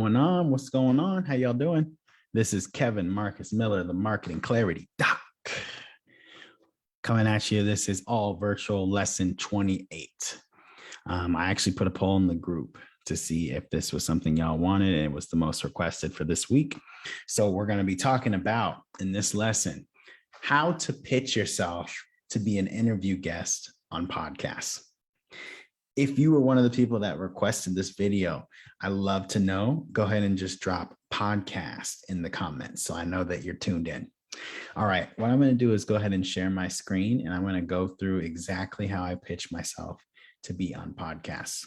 going on? What's going on? How y'all doing? This is Kevin Marcus Miller, the Marketing Clarity Doc. Coming at you. This is all virtual lesson 28. I actually put a poll in the group to see if this was something y'all wanted, and it was the most requested for this week. So we're going to be talking about in this lesson how to pitch yourself to be an interview guest on podcasts. If you were one of the people that requested this video, I love to know. Go ahead and just drop podcast in the comments so I know that you're tuned in. All right, what I'm going to do is go ahead and share my screen, and I'm going to go through exactly how I pitch myself to be on podcasts.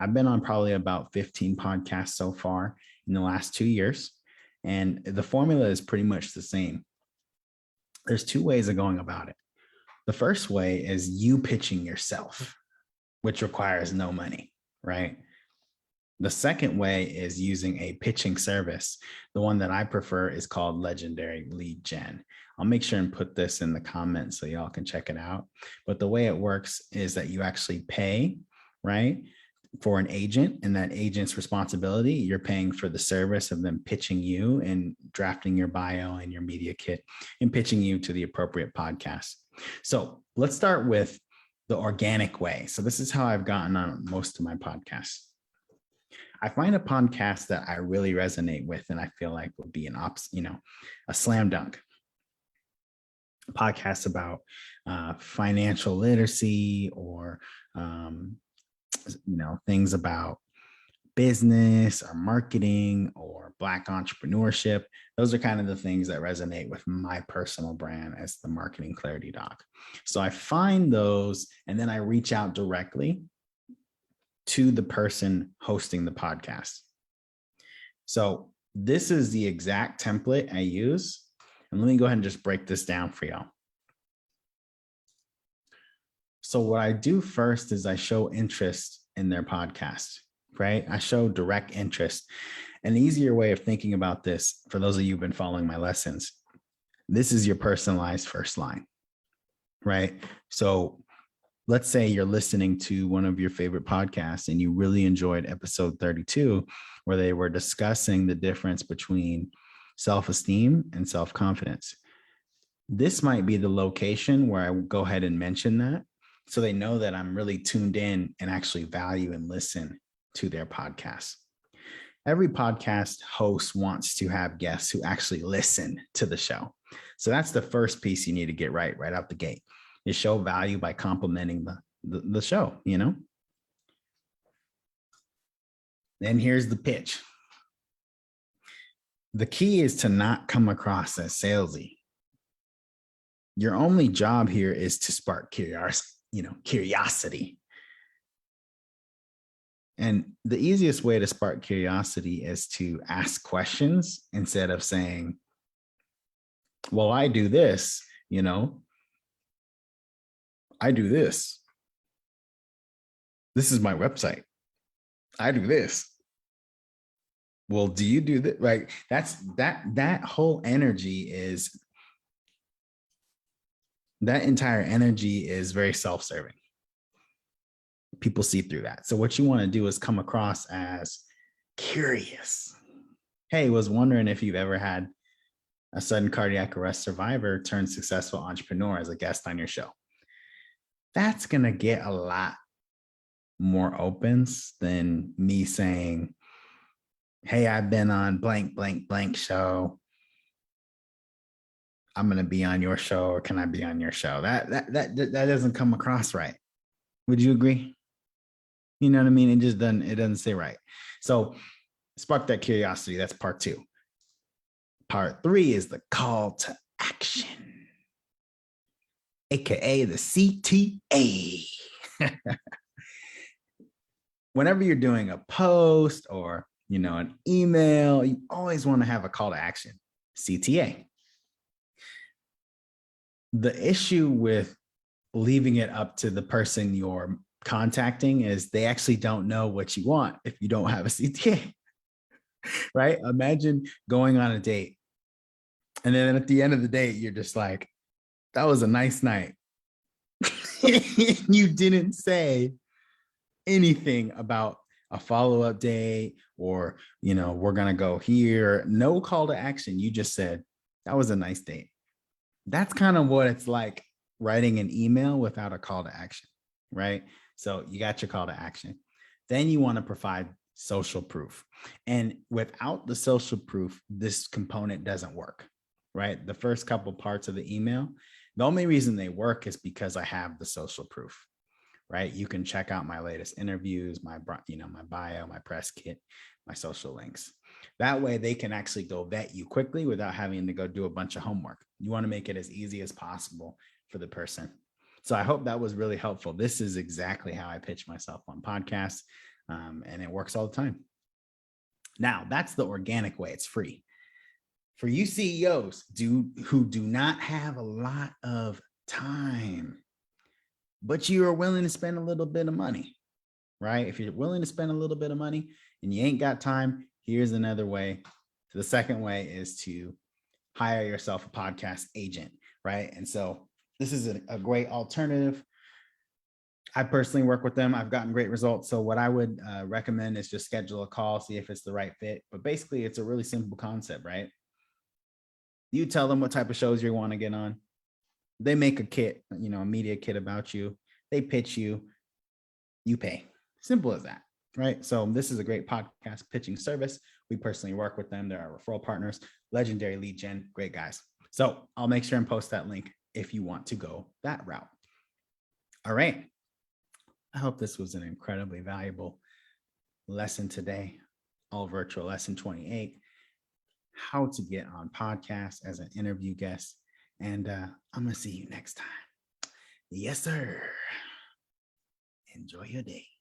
I've been on probably about 15 podcasts so far in the last 2 years, and the formula is pretty much the same. There's two ways of going about it. The first way is you pitching yourself, which requires no money, right? The second way is using a pitching service. The one that I prefer is called Legendary Lead Gen. I'll make sure and put this in the comments so y'all can check it out. But the way it works is that you actually pay, right, for an agent, and that agent's responsibility, you're paying for the service of them pitching you and drafting your bio and your media kit and pitching you to the appropriate podcast. So let's start with the organic way. So this is how I've gotten on most of my podcasts. I find a podcast that I really resonate with and I feel like would be a slam dunk. A podcast about financial literacy or things about business or marketing or Black entrepreneurship. Those are kind of the things that resonate with my personal brand as the Marketing Clarity Doc. So I find those and then I reach out directly to the person hosting the podcast. So this is the exact template I use. And let me go ahead and just break this down for y'all. So what I do first is I show interest in their podcast, right? I show direct interest. An easier way of thinking about this, for those of you who've been following my lessons, this is your personalized first line, right? So let's say you're listening to one of your favorite podcasts and you really enjoyed episode 32, where they were discussing the difference between self-esteem and self-confidence. This might be the location where I go ahead and mention that, so they know that I'm really tuned in and actually value and listen to their podcast. Every podcast host wants to have guests who actually listen to the show. So that's the first piece you need to get right out the gate. You show value by complimenting the show, Then here's the pitch. The key is to not come across as salesy. Your only job here is to spark curiosity. And the easiest way to spark curiosity is to ask questions instead of saying, well, I do this, I do this. This is my website. I do this. Well, do you do that? Right. That whole energy is, that entire energy is very self-serving. People see through that. So what you want to do is come across as curious. Hey, was wondering if you've ever had a sudden cardiac arrest survivor turn successful entrepreneur as a guest on your show. That's going to get a lot more opens than me saying, hey, I've been on blank, blank, blank show. I'm going to be on your show, or can I be on your show? That doesn't come across right. Would you agree? You know what I mean? It doesn't say right. So spark that curiosity. That's part 2. Part 3 is the call to action, AKA the CTA. Whenever you're doing a post or, an email, you always want to have a call to action, CTA. The issue with leaving it up to the person you're contacting is they actually don't know what you want if you don't have a CTA, right? Imagine going on a date and then at the end of the date, you're just like, that was a nice night. You didn't say anything about a follow-up date or, we're going to go here. No call to action. You just said, that was a nice date. That's kind of what it's like writing an email without a call to action, right? So you got your call to action. Then you want to provide social proof. And without the social proof, this component doesn't work, right? The first couple parts of the email, the only reason they work is because I have the social proof, right? You can check out my latest interviews, my bio, my press kit, my social links. That way they can actually go vet you quickly without having to go do a bunch of homework. You want to make it as easy as possible for the person. So I hope that was really helpful. This is exactly how I pitch myself on podcasts, and it works all the time. Now, that's the organic way. It's free. For you CEOs who do not have a lot of time, but you are willing to spend a little bit of money, right? If you're willing to spend a little bit of money and you ain't got time, here's another way. The second way is to hire yourself a podcast agent, right? And so this is a great alternative. I personally work with them. I've gotten great results. So what I would recommend is just schedule a call, see if it's the right fit. But basically, it's a really simple concept, right? You tell them what type of shows you want to get on. They make a kit, a media kit about you. They pitch you, you pay. Simple as that, right? So this is a great podcast pitching service. We personally work with them. They're our referral partners, legendary lead gen, great guys. So I'll make sure and post that link if you want to go that route. All right. I hope this was an incredibly valuable lesson today. All virtual lesson 28, how to get on podcasts as an interview guest. And I'm going to see you next time. Yes, sir. Enjoy your day.